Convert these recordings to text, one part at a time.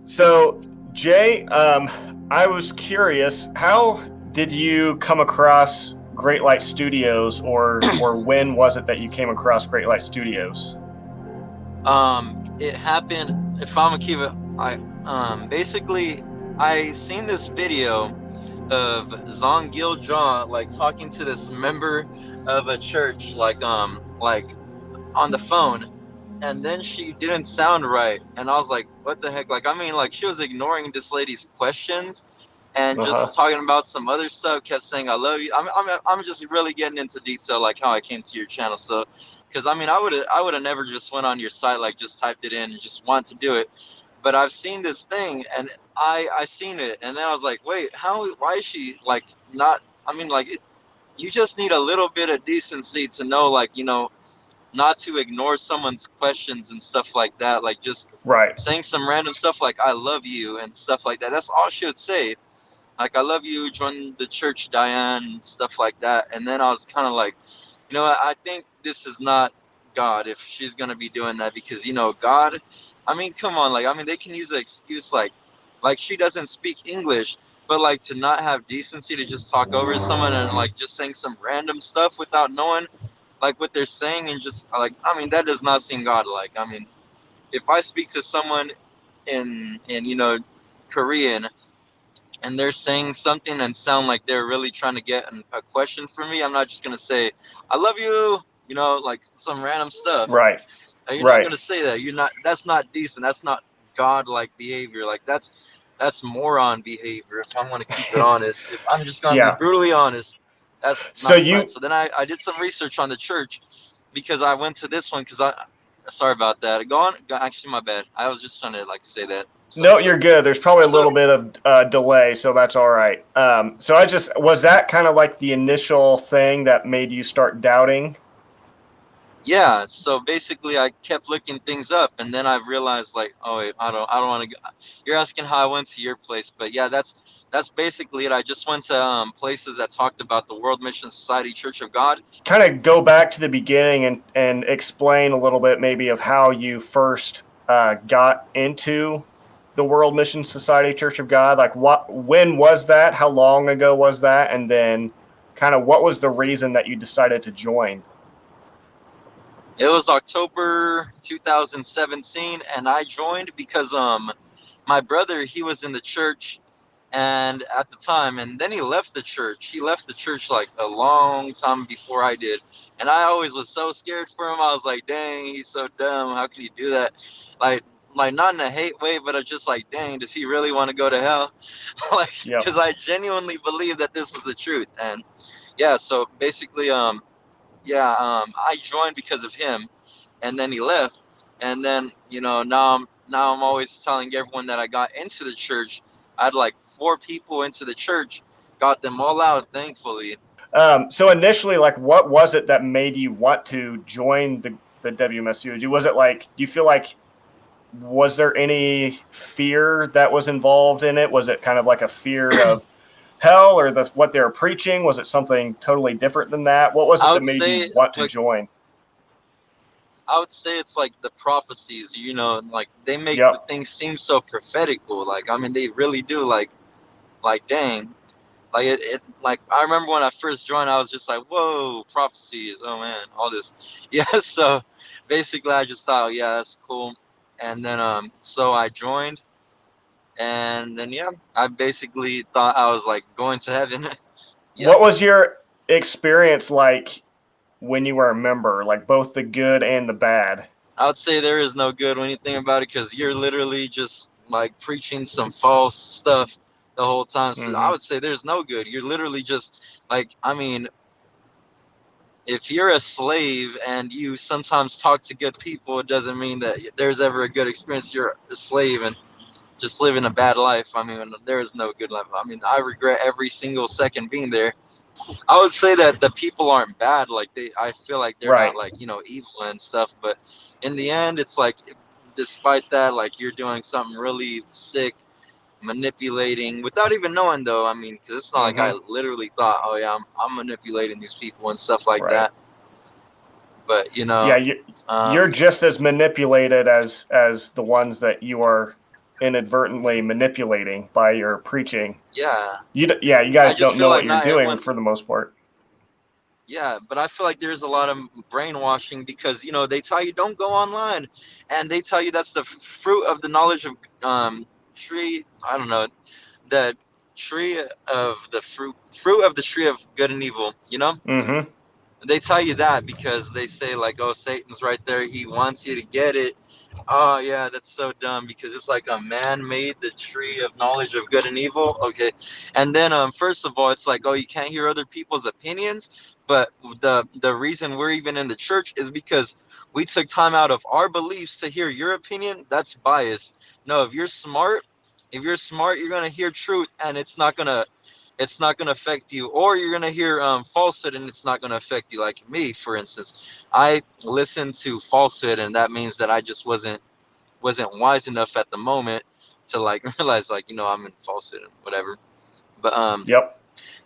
So, Jay, I was curious, how did you come across Great Light Studios, or when was it that you came across Great Light Studios? It happened. If I'm gonna keep it, basically I seen this video of Zongil Jaw like talking to this member of a church, like on the phone, and then she didn't sound right, and I was like, what the heck? Like, I mean, like she was ignoring this lady's questions and Uh-huh. just talking about some other stuff. Kept saying, "I love you." I'm just really getting into detail, like how I came to your channel. So, because I mean, I would have never just went on your site, like just typed it in and just wanted to do it. But I've seen this thing, and I seen it, and then I was like, wait, how? Why is she like not? I mean, like you just need a little bit of decency to know, like, not to ignore someone's questions and stuff like that. Like just Right. saying some random stuff like "I love you" and stuff like that. That's all she would say. Like, "I love you, join the church, Diane," and stuff like that. And then I was kind of like, what, I think this is not God if she's gonna be doing that, because God, I mean, come on, like, I mean, they can use an excuse like she doesn't speak English, but like to not have decency to just talk over someone and like just saying some random stuff without knowing like what they're saying, and just like, I mean, that does not seem godlike. I mean, if I speak to someone in Korean, and they're saying something and sound like they're really trying to get a question from me, I'm not just gonna say "I love you," like some random stuff. Right. You're not Right. gonna say that. You're not. That's not decent. That's not godlike behavior. Like that's moron behavior. If I want to keep it honest, if I'm just gonna be Yeah. brutally honest, that's So not right. you So then I did some research on the church, because I went to this one, because I sorry about that. Go on. Actually, my bad. I was just trying to like say that. So No, you're good. There's probably a so little bit of delay, so that's all right. So I just was that kind of like the initial thing that made you start doubting? yeah, so basically I kept looking things up, and then I realized, like, oh wait, I don't want to go. You're asking how I went to your place, but yeah, that's basically it. I just went to places that talked about the World Mission Society Church of God. Kind of go back to the beginning and explain a little bit maybe of how you first got into the World Mission Society Church of God. Like when was that? How long ago was that? And then kind of what was the reason that you decided to join? It was October 2017, and I joined because my brother, he was in the church, and at the time, and then he left the church. He left the church like a long time before I did, and I always was so scared for him. I was like, dang, he's so dumb. How can he do that? Like like not in a hate way, but I just like, dang, does he really want to go to hell? Like, Yep. because I genuinely believe that this was the truth. And yeah, so basically, I joined because of him, and then he left, and then now I'm always telling everyone that I got into the church. I had like 4 people into the church, got them all out, thankfully. So initially, like, what was it that made you want to join the WMSCOG? Was it like, do you feel like, was there any fear that was involved in it? Was it kind of like a fear of hell or what they were preaching? Was it something totally different than that? What was it I that would made you say, want to like, join? I would say it's like the prophecies, like they make the Yep. things seem so prophetical. Like, I mean, they really do. Like, dang. Like like I remember when I first joined, I was just like, whoa, prophecies, oh man, all this. Yeah, so basically I just thought, yeah, that's cool. And then so I joined, and then yeah, I basically thought I was like going to heaven. Yep. What was your experience like when you were a member, like both the good and the bad? I would say there is no good when you think about it, because you're literally just like preaching some false stuff the whole time. So I Mm-hmm. would say there's no good. You're literally just like, I mean, if you're a slave and you sometimes talk to good people, it doesn't mean that there's ever a good experience. You're a slave and just living a bad life. I mean, there is no good life. I mean, I regret every single second being there. I would say that the people aren't bad. Like I feel like they're not Right. like, evil and stuff. But in the end, it's like, despite that, like you're doing something really sick, manipulating without even knowing, though. I mean, because it's not like I Mm-hmm. literally thought, oh yeah, I'm manipulating these people and stuff like Right. that. But Yeah, you're um, just as manipulated as the ones that you are inadvertently manipulating by your preaching. Yeah. You I guys just don't feel know what like you're not doing everyone's. for the most part. Yeah, but I feel like there's a lot of brainwashing because they tell you don't go online, and they tell you that's the fruit of the knowledge of tree. I don't know, the tree of the fruit of the tree of good and evil. Mm-hmm. They tell you that because they say like, oh, Satan's right there. He wants you to get it. Oh yeah, that's so dumb because it's like a man made the tree of knowledge of good and evil. Okay, and then first of all, it's like, oh, you can't hear other people's opinions. But the reason we're even in the church is because we took time out of our beliefs to hear your opinion. That's bias. No, if you're smart, you're gonna hear truth, and it's not gonna affect you, or you're gonna hear falsehood and it's not gonna affect you. Like me, for instance, I listened to falsehood, and that means that I just wasn't wise enough at the moment to like realize like I'm in falsehood and whatever. But Yep.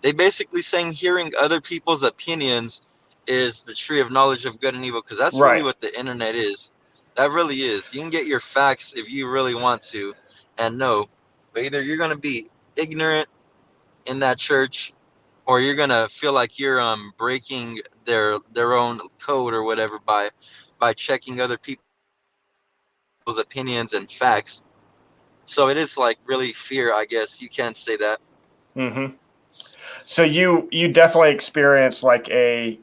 they basically saying hearing other people's opinions is the tree of knowledge of good and evil, because that's really Right. what the internet is. That really is. You can get your facts if you really want to, and no, but either you're gonna be ignorant in that church, or you're gonna feel like you're breaking their own code or whatever by checking other people's opinions and facts. So it is like really fear, I guess you can say that. Mm-hmm. So you definitely experience like a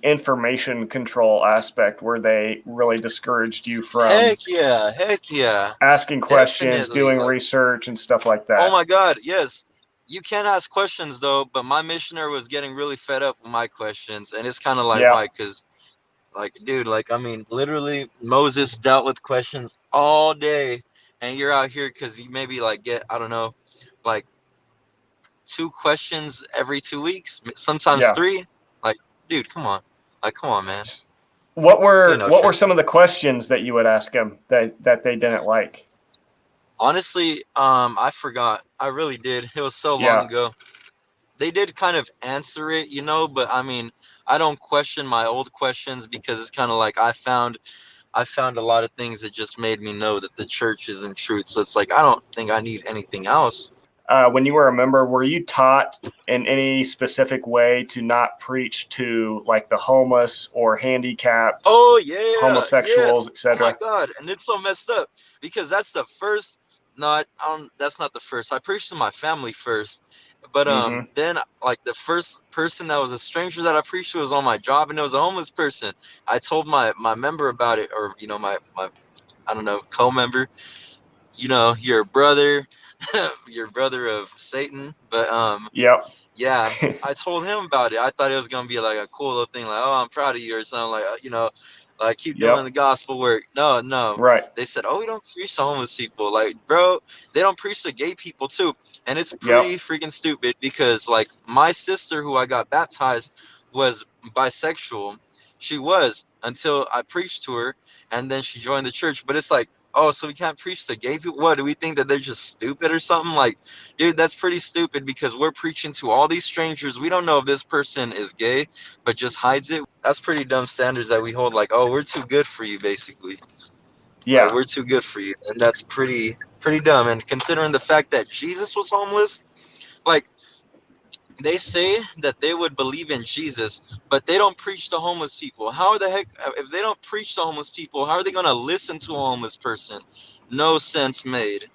information control aspect where they really discouraged you from Heck yeah, asking questions, definitely. doing Like, research and stuff like oh that. my God, yes. You can ask questions though, but my missioner was getting really fed up with my questions, and it's kind of like Yeah. why? Because like, dude, like, I mean, literally, Moses dealt with questions all day, and you're out here because you maybe like get, I don't know, like 2 questions every 2 weeks, sometimes Yeah. three. Like, dude, come on, like, come on, man. What You were know, what were strength. some of the questions that you would ask them that they didn't like? Honestly, I forgot. I really did. It was so long Yeah. ago. They did kind of answer it, but I mean, I don't question my old questions because it's kind of like I found a lot of things that just made me know that the church isn't truth. So it's like I don't think I need anything else. When you were a member, were you taught in any specific way to not preach to like the homeless or handicapped, Oh yeah, homosexuals, yes. Oh my etc.? God, and it's so messed up because that's the first. No, that's not the first. I preached to my family first, but Mm-hmm. then like the first person that was a stranger that I preached to was on my job, and it was a homeless person. I told my member about it, or my I don't know, co-member. Your brother, your brother of Satan, but Yep. yeah, I told him about it. I thought it was gonna be like a cool little thing, like, oh, I'm proud of you or something, like, like keep doing the Yep. gospel work. No, no. Right. They said, oh, we don't preach to homeless people. Like, bro, they don't preach to gay people too. And it's pretty Yep. freaking stupid because like my sister who I got baptized was bisexual. She was until I preached to her, and then she joined the church. But it's like, oh, so we can't preach to gay people? What, do we think that they're just stupid or something? Like, dude, that's pretty stupid because we're preaching to all these strangers. We don't know if this person is gay, but just hides it. That's pretty dumb standards that we hold. Like, oh, we're too good for you, basically. Like, Yeah. we're too good for you, and that's pretty dumb. And considering the fact that Jesus was homeless, like they say that they would believe in Jesus, but they don't preach to homeless people. How the heck, if they don't preach to homeless people, how are they gonna listen to a homeless person? No sense made.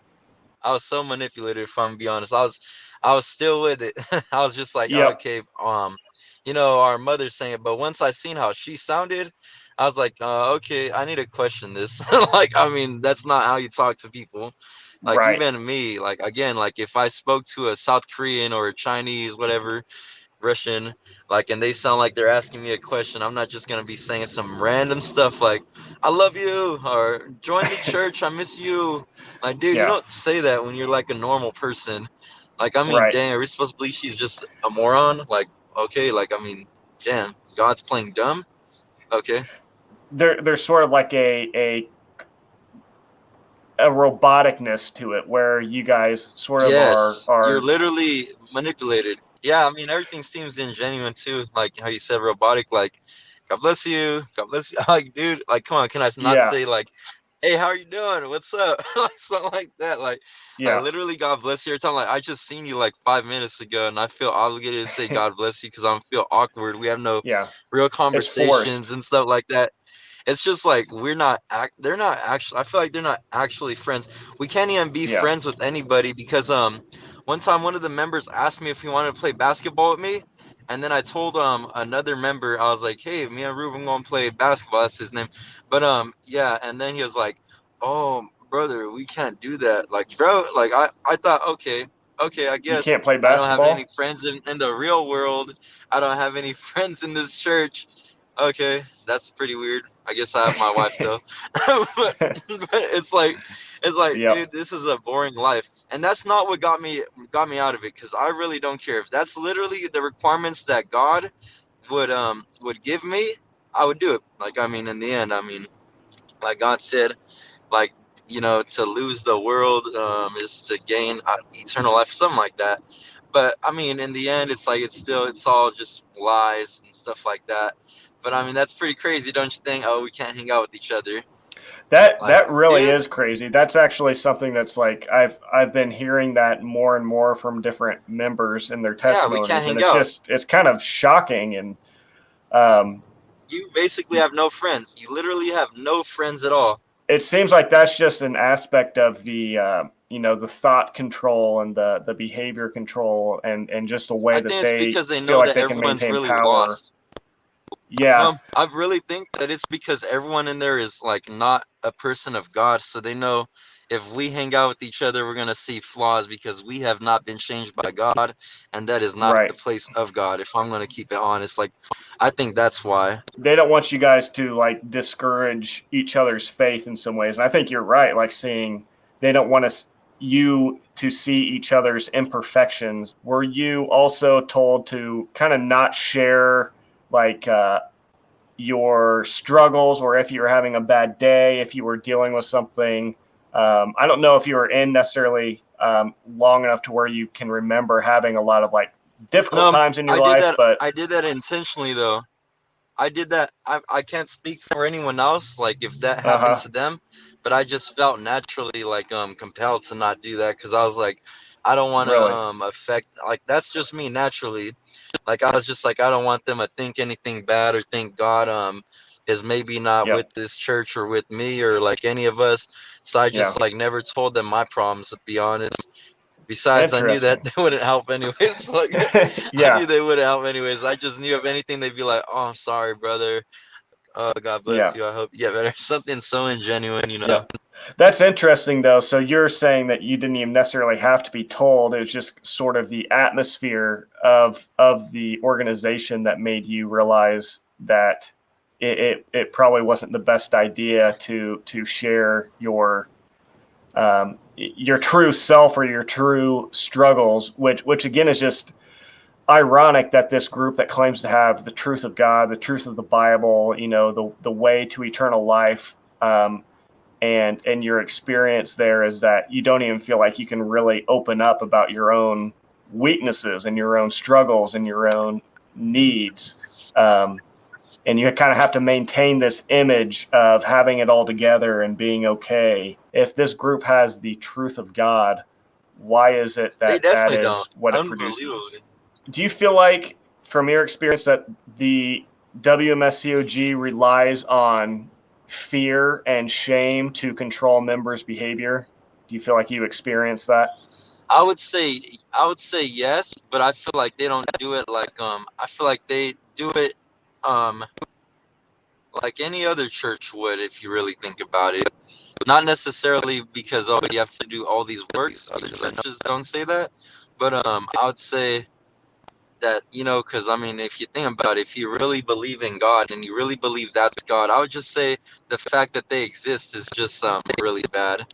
I was so manipulated, if I'm gonna be honest. I was still with it. I was just like, oh, Yep. okay, our mother's saying it, but once I seen how she sounded, I was like, okay, I need to question this. Like, I mean, that's not how you talk to people. Like, Right. even me, like, again, like if I spoke to a South Korean or a Chinese, whatever, Russian, like, and they sound like they're asking me a question, I'm not just gonna be saying some random stuff like, I love you, or join the church, I miss you. Like, dude, you Yeah. don't say that when you're like a normal person. Like, I mean, Right. dang, are we supposed to believe she's just a moron? Like, okay, like, I mean, damn, God's playing dumb? Okay. There's sort of like a roboticness to it where you guys sort of are Yes, you're are literally manipulated. Yeah, I mean, everything seems ingenuine too. Like how you said robotic, like, God bless you, God bless you. Like, dude, like, come on, can I not yeah. say, like, hey, how are you doing? What's up? Like something like that. Like Yeah. literally, God bless you. Or something like I just seen you like 5 minutes ago, and I feel obligated to say God bless you because I feel awkward. We have no Yeah. real It's conversations forced. and stuff like that. It's just like they're not actually, I feel like they're not actually friends. We can't even be Yeah. friends with anybody because one time one of the members asked me if he wanted to play basketball with me, and then I told another member, I was like, hey, me and Ruben gonna play basketball, that's his name. But yeah, and then he was like, oh brother, we can't do that. Like bro, like I thought, okay, I You guess can't play I don't have any basketball? friends in the real world. I don't have any friends in this church. Okay, that's pretty weird. I guess I have my wife though. But it's like, Yep. dude, this is a boring life. And that's not what got me out of it, because I really don't care. If that's literally the requirements that God would give me, I would do it. Like, I mean, in the end, I mean, like God said, like, to lose the world is to gain eternal life, something like that. But I mean, in the end, it's like it's all just lies and stuff like that. But I mean, that's pretty crazy, don't you think? Oh, we can't hang out with each other. Like, That really dude, is crazy. That's actually something that's like I've been hearing that more and more from different members in their yeah, we can't testimonies, and hang out. it's kind of shocking. And um, You basically have no friends. You literally have no friends at all. it seems like that's just an aspect of the the thought control and the behavior control and just a way I that think it's they because they feel know like that they can everyone's maintain really power. lost. Yeah, No, I really think that it's because everyone in there is like not a person of God, so they know if we hang out with each other, we're gonna see flaws because we have not been changed by God, and that is not the right. place of God. If I'm gonna keep it honest, like I think that's why. They don't want you guys to like discourage each other's faith in some ways. And I think you're right. Like seeing they don't want you to see each other's imperfections. Were you also told to kind of not share like your struggles, or if you were having a bad day, if you were dealing with something? I don't know if you were in necessarily long enough to where you can remember having a lot of like difficult No, times in your I did life, that. but I did that intentionally, though. I did that. I can't speak for anyone else, like if that uh happened huh, to them, but I just felt naturally like compelled to not do that because I was like, I don't want to really, affect, like that's just me naturally. Like I was just like, I don't want them to think anything bad or think God is maybe not yeah, with this church or with me or like any of us. So I yeah, just like never told them my problems, to be honest. Besides, I knew that interesting. they wouldn't help anyways. Like, I Yeah, knew they wouldn't help anyways. I just knew if anything, they'd be like, "Oh, I'm sorry, brother. Oh, God bless yeah, you. I hope you get better." Something so ingenuine, you yeah. know. That's interesting, though. So you're saying that you didn't even necessarily have to be told. It was just sort of the atmosphere of the organization that made you realize that it probably wasn't the best idea to share your true self or your true struggles, which again is just ironic that this group that claims to have the truth of God, the truth of the Bible, the way to eternal life, and your experience there is that you don't even feel like you can really open up about your own weaknesses and your own struggles and your own needs. And you kind of have to maintain this image of having it all together and being okay. If this group has the truth of God, why is it They that that definitely don't. is what it Unbelievably. produces? Do you feel like, from your experience, that the WMSCOG relies on fear and shame to control members' behavior? Do you feel like you experience that? I would say yes, but I feel like they don't do it like I feel like they do it um like any other church would, if you really think about it. Not necessarily because, oh, you have to do all these works. Other churches don't say that, but I would say that, because I mean, if you think about it, if you really believe in God and you really believe that's God, I would just say the fact that they exist is just really bad.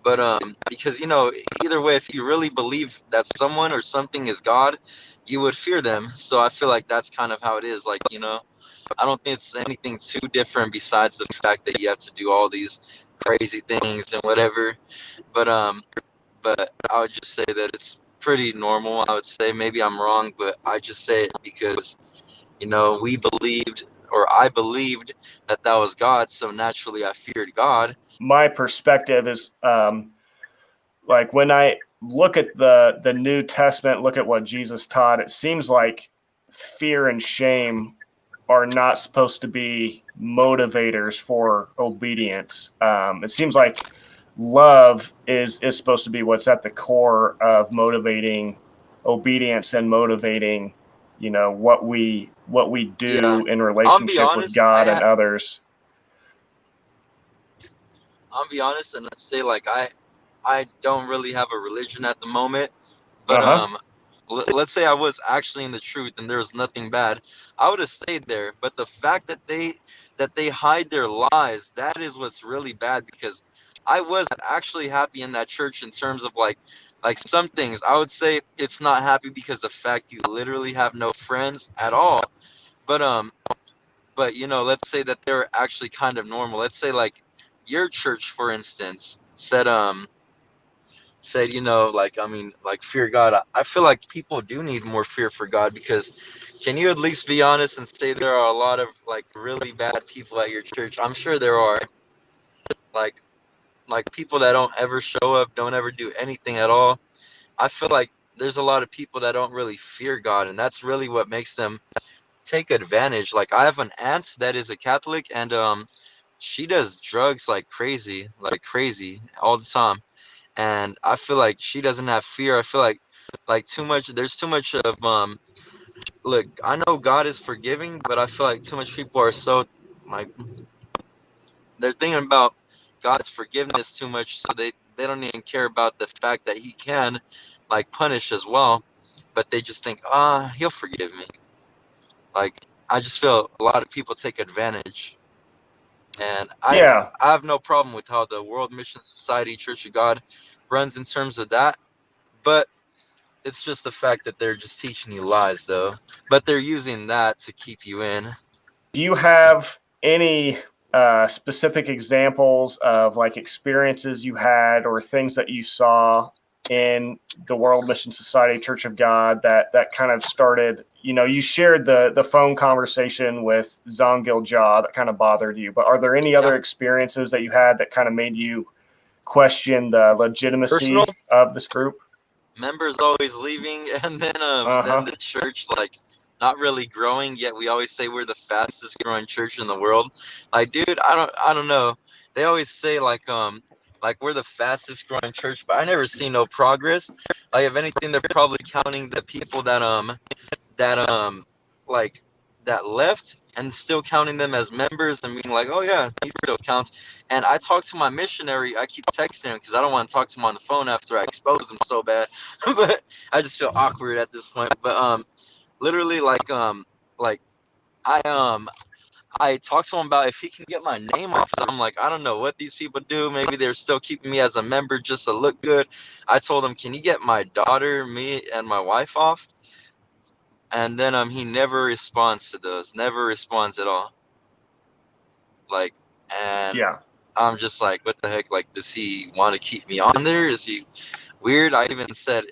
But because, either way, if you really believe that someone or something is God, you would fear them. So I feel like that's kind of how it is. Like, I don't think it's anything too different besides the fact that you have to do all these crazy things and whatever. But I would just say that it's pretty normal. I would say, maybe I'm wrong, but I just say it because, we believed, or I believed, that that was God, so naturally I feared God. my perspective is like when I look at the New Testament, look at what Jesus taught, it seems like fear and shame are not supposed to be motivators for obedience. It seems like love is supposed to be what's at the core of motivating obedience and motivating, what we do in I'll be relationship with honest. God and others. I'll be honest and say like I don't really have a religion at the moment, but let's say I was actually in the truth and there was nothing bad, I would have stayed there. But the fact that they hide their lies, that is what's really bad, because I was actually happy in that church in terms of like some things. I would say it's not happy because the fact you literally have no friends at all. But let's say that they're actually kind of normal. Let's say like your church, for instance, said, like fear God. I feel like people do need more fear for God, because can you at least be honest and say there are a lot of like really bad people at your church? I'm sure there are, like people that don't ever show up, don't ever do anything at all. I feel like there's a lot of people that don't really fear God, and that's really what makes them take advantage. Like I have an aunt that is a Catholic, and she does drugs like crazy all the time. And I feel like she doesn't have fear. I feel like too much. There's too much of Look, I know God is forgiving, but I feel like too much people are so like they're thinking about God's forgiveness too much, so they don't even care about the fact that He can like punish as well, but they just think, He'll forgive me. Like I just feel a lot of people take advantage, and I have no problem with how the World Mission Society Church of God runs in terms of that, but it's just the fact that they're just teaching you lies, though. But they're using that to keep you in. Do you have any specific examples of like experiences you had or things that you saw in the World Mission Society Church of God that kind of started? You shared the phone conversation with Zongil Jah that kind of bothered you, but are there any other experiences that you had that kind of made you question the legitimacy of this group? Members always leaving, and then the church like not really growing, yet we always say we're the fastest growing church in the world. Like, dude, I don't know. They always say like we're the fastest growing church, but I never see no progress. Like if anything, they're probably counting the people that like that left and still counting them as members and being like, oh yeah, he still counts. And I talked to my missionary. I keep texting him because I don't want to talk to him on the phone after I expose him so bad. But I just feel awkward at this point. But literally like I talked to him about if he can get my name off. I'm like, I don't know what these people do. Maybe they're still keeping me as a member just to look good. I told him, can you get my daughter, me, and my wife off? And then he never responds to those. Never responds at all. Like, and I'm just like, what the heck? Like, does he want to keep me on there? Is he weird? I even texted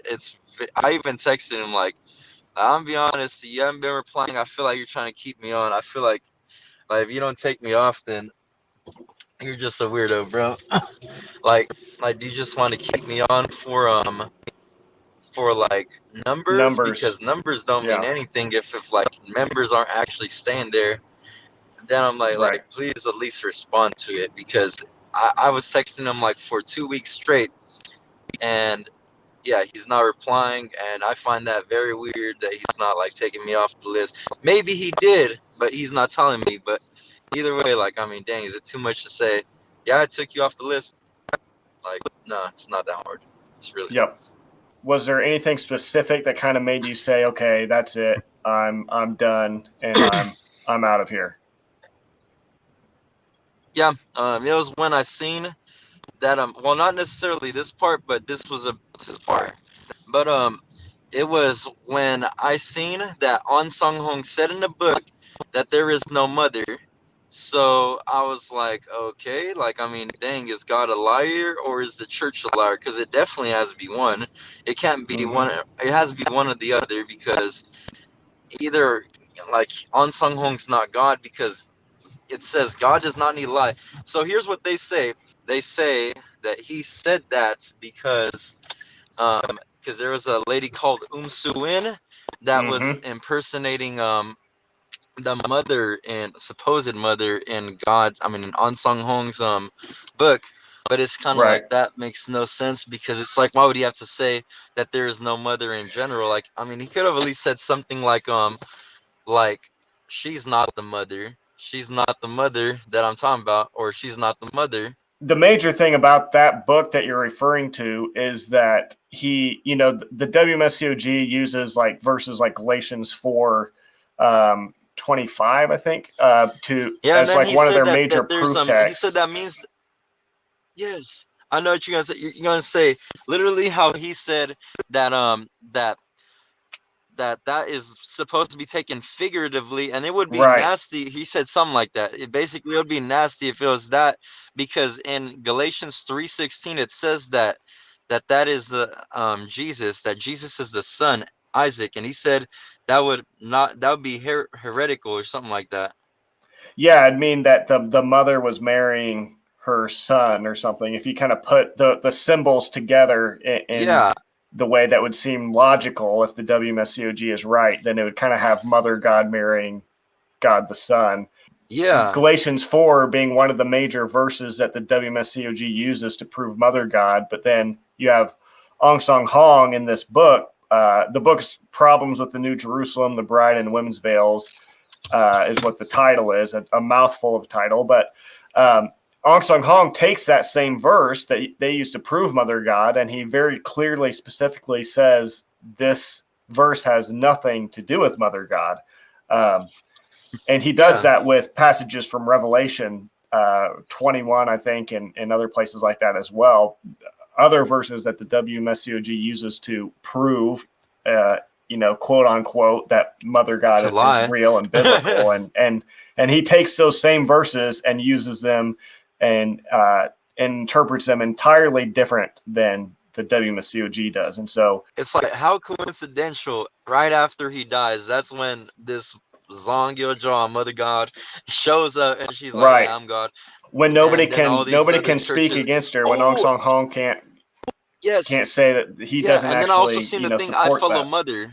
him like, I'm be honest, you haven't been replying. I feel like you're trying to keep me on. I feel like if you don't take me off, then you're just a weirdo, bro. like do you just want to keep me on for like numbers? Because numbers don't mean anything if like members aren't actually staying there. Then I'm like please at least respond to it, because I was texting him like for 2 weeks straight, and yeah, he's not replying, and I find that very weird that he's not like taking me off the list. Maybe he did, but he's not telling me. But either way, like, I mean, dang, is it too much to say, yeah, I took you off the list? Like, no, it's not that hard. It's really hard. Was there anything specific that kind of made you say, okay, that's it, I'm done, and I'm out of here? Yeah, it was when I seen that well, not necessarily this part, but this part. But it was when I seen that On Sung Hong said in the book that there is no mother. So I was like, okay, like, I mean, dang, is God a liar or is the church a liar? Because it definitely has to be one. It can't be one. It has to be one or the other, because either like On Sung Hong's not God, because it says God does not need lie. So here's what they say. they say that he said that because there was a lady called Suin that was Mm-hmm. impersonating the mother and supposed mother in in Ansang Hong's book. But it's kind of Right. like that makes no sense, because it's like, why would he have to say that there is no mother in general? Like, I mean, he could have at least said something like she's not the mother. She's not the mother that I'm talking about, or she's not the mother. The major thing about that book that you're referring to is that he, the WMSCOG uses like verses like Galatians 4, 25, I think, to Yeah, and as then like he one of said their that major there's proof he said texts. that means, yes, I know what you're gonna say. You're gonna say literally how he said that that is supposed to be taken figuratively, and it would be Right. nasty. He said something like that. It basically would be nasty if it was that, because in Galatians 3:16 it says that is the Jesus, that Jesus is the son Isaac, and he said that would be heretical or something like that. Yeah, I'd mean that the mother was marrying her son or something. If you kind of put the symbols together in Yeah, the way that would seem logical, if the WMSCOG is right, then it would kind of have mother God marrying God the Son. yeah, Galatians 4 being one of the major verses that the WMSCOG uses to prove mother God. But then you have Ong Song Hong in this book. The book's Problems with the New Jerusalem, the Bride and Women's Veils, is what the title is, a mouthful of title. But Ong Song Hong takes that same verse that they used to prove mother God, and he very clearly, specifically says this verse has nothing to do with mother God. And he does yeah. that with passages from Revelation 21, I think, and other places like that as well. Other verses that the WMSCOG uses to prove, quote unquote, that Mother To God is lie. real and biblical, and he takes those same verses and uses them and interprets them entirely different than the WMSCOG does, and so It's like, how coincidental, right after he dies, that's when this Zongyo Jaw, Mother God, shows up, and she's like, right yeah, I'm God. when And then all these nobody other can speak churches, against her, when Ong oh, Song Hong yes, can't say that he yeah. doesn't And then I also actually, seen the thing, I support follow that. Mother.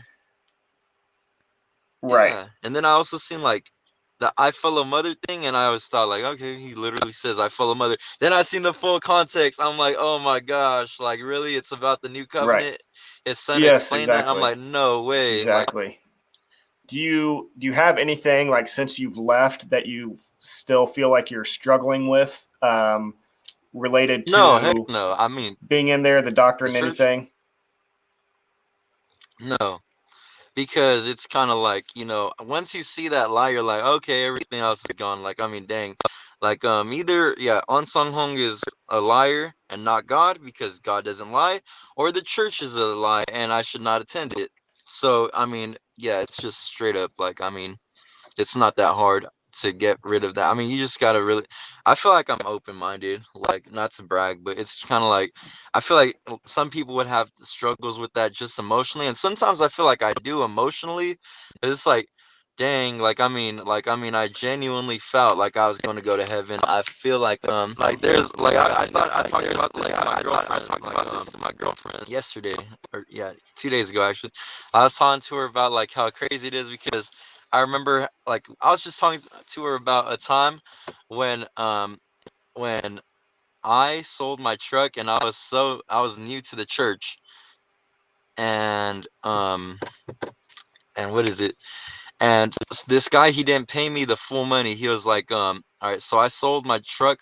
Right. Yeah. And then I also seen like the I follow Mother thing, and I always thought like, okay, he literally says I follow Mother. Then I seen the full context. I'm like, oh my gosh, like really, it's about the new Right. covenant. His son Yes, explained that. I'm exactly. like, no way. Like, Exactly. Do you have anything like since you've left that you still feel like you're struggling with, related no, heck to no. I mean, being in there, the the doctrine, church, anything? no. Because it's kind of like, once you see that lie, you're like, okay, everything else is gone. Like, I mean, dang. Like, either, yeah, On Sung Hong is a liar and not God, because God doesn't lie, or the church is a lie and I should not attend it. So, I mean, yeah, it's just straight up like, I mean, it's not that hard to get rid of that. I mean, you just gotta really. I feel like I'm open minded, like, not to brag, but it's kind of like I feel like some people would have struggles with that just emotionally, and sometimes I feel like I do emotionally. But it's like, dang, I genuinely felt like I was going to go to heaven. I feel like there's like I thought I talked about this to my girlfriend, yesterday, or yeah, 2 days ago actually. I was talking to her about like how crazy it is, because I remember, like, I was just talking to her about a time when when I sold my truck, and I was new to the church, and what is it? And this guy, he didn't pay me the full money. He was like, all right, so I sold my truck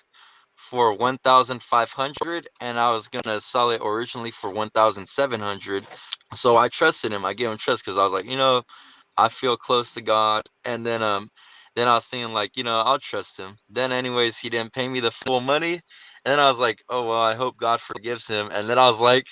for 1,500, and I was gonna sell it originally for 1,700. So I trusted him. I gave him trust, because I was like, I feel close to God. And then I was thinking like, I'll trust him. Then anyways, he didn't pay me the full money. And then I was like, oh well, I hope God forgives him. And then I was like,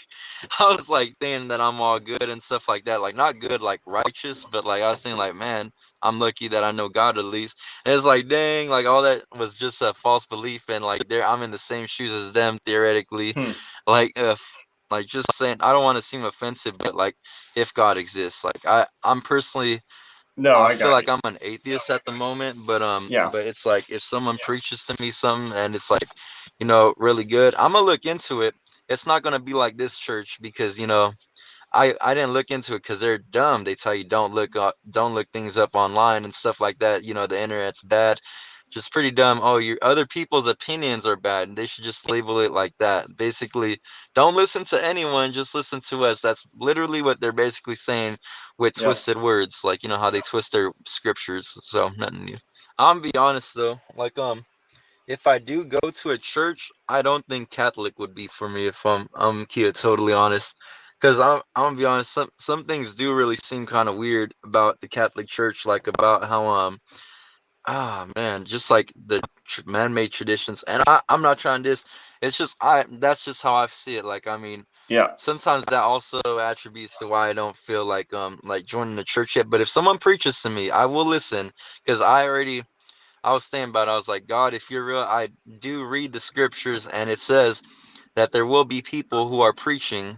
I was like thinking that I'm all good and stuff like that. Like, not good like righteous, but like I was thinking like, man, I'm lucky that I know God at least. And it's like, dang, like all that was just a false belief, and like I'm in the same shoes as them theoretically. Hmm. Like if like just saying, I don't want to seem offensive, but like if God exists, like I'm personally No, I I feel got like you. I'm an atheist at the moment, but Yeah. but it's like if someone preaches to me something and it's like, really good, I'm gonna look into it. It's not gonna be like this church because I didn't look into it because they're dumb. They tell you don't look things up online and stuff like that. The internet's bad. Just pretty dumb. Oh, your other people's opinions are bad, and they should just label it like that. Basically, don't listen to anyone. Just listen to us. That's literally what they're basically saying with Yep. twisted words, like how they twist their scriptures. So nothing new. I'm be honest though, like if I do go to a church, I don't think Catholic would be for me if I'm totally honest. Because I'm gonna be honest, some things do really seem kind of weird about the Catholic Church, like about how man, just like the man-made traditions. And I'm not trying this. It's just that's just how I see it. Like I mean, Yeah. sometimes that also attributes to why I don't feel like joining the church yet. But if someone preaches to me, I will listen because I was thinking about it. I was like, God, if you're real, I do read the scriptures, and it says that there will be people who are preaching.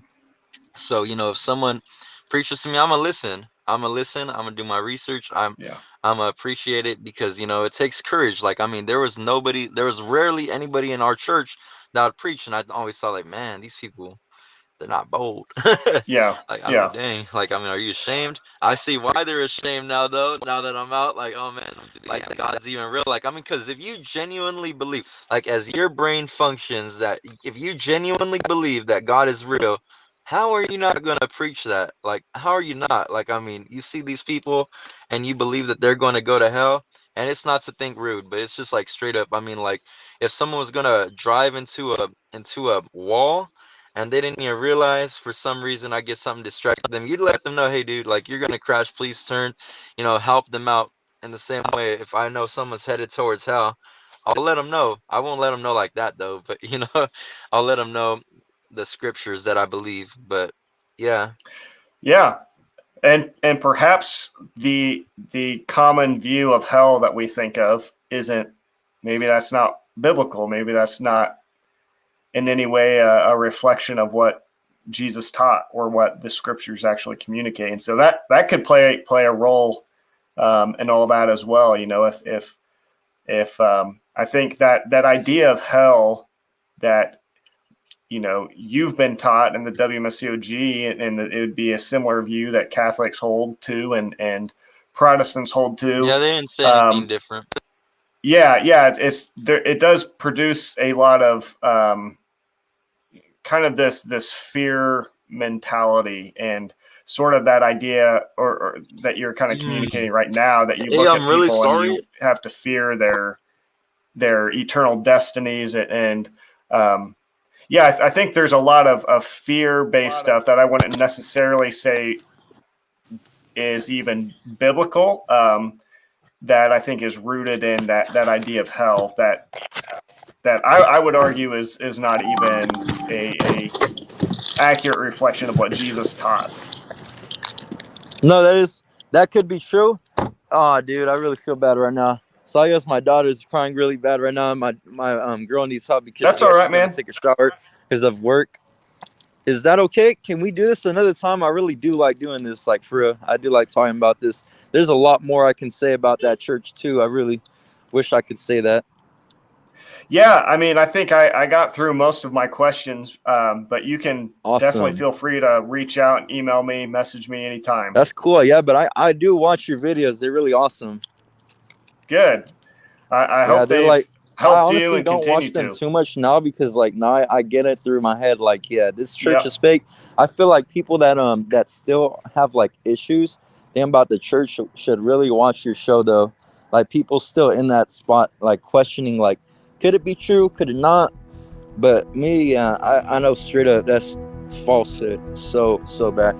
So, if someone preaches to me, I'm gonna listen. I'm gonna listen. I'm gonna do my research. Yeah. I'm gonna appreciate it because it takes courage. Like, I mean, there was rarely anybody in our church that would preach, and I always thought, like, man, these people, they're not bold. Yeah. Like, I'm Yeah. like, dang. Like, I mean, are you ashamed? I see why they're ashamed now, though. Now that I'm out, like, oh man, like God's even real. Like, I mean, because if you genuinely believe, like, as your brain functions, that if you genuinely believe that God is real, how are you not gonna preach that? Like, how are you not? Like, I mean, you see these people, and you believe that they're going to go to hell, and it's not to think rude, but it's just like straight up. I mean, like, if someone was gonna drive into a wall and they didn't even realize for some reason I get something distracted them, you'd let them know, hey dude, like you're gonna crash, please turn, help them out. In the same way, if I know someone's headed towards hell, I'll let them know. I won't let them know like that though, but I'll let them know the scriptures that I believe. But yeah. Yeah. And perhaps the common view of hell that we think of isn't, maybe that's not biblical. Maybe that's not in any way a reflection of what Jesus taught or what the scriptures actually communicate. And so that could play a role in all that as well. If I think that idea of hell that you've been taught in the WMSCOG, and that it would be a similar view that Catholics hold to, and Protestants hold to. Yeah, they didn't say anything different. Yeah, it's there. It does produce a lot of kind of this fear mentality, and sort of that idea, or that you're kind of communicating right now, that you Hey, look I'm at really people and sorry. you have to fear their eternal destinies, and yeah, I think there's a lot of fear-based stuff that I wouldn't necessarily say is even biblical, that I think is rooted in that idea of hell, that I would argue is not even a accurate reflection of what Jesus taught. No, that could be true. Oh, dude, I really feel bad right now. So I guess my daughter's crying really bad right now. My girl needs help because That's all right, she's gonna man. take a shower because of work. Is that okay? Can we do this another time? I really do like doing this, like for real. I do like talking about this. There's a lot more I can say about that church too. I really wish I could say that. Yeah, I mean, I think I got through most of my questions, but you can definitely Awesome. feel free to reach out, email me, message me anytime. That's cool. Yeah, but I do watch your videos. They're really awesome. Good. I Yeah, hope they're they've like, I helped you honestly and don't continue watch them to. too much now because like now I get it through my head. Like, yeah, this church Yep. is fake. I feel like people that still have like issues thinking about the church should really watch your show though. Like people still in that spot, like questioning, like, could it be true? Could it not? But me, I know straight up that's falsehood. So bad.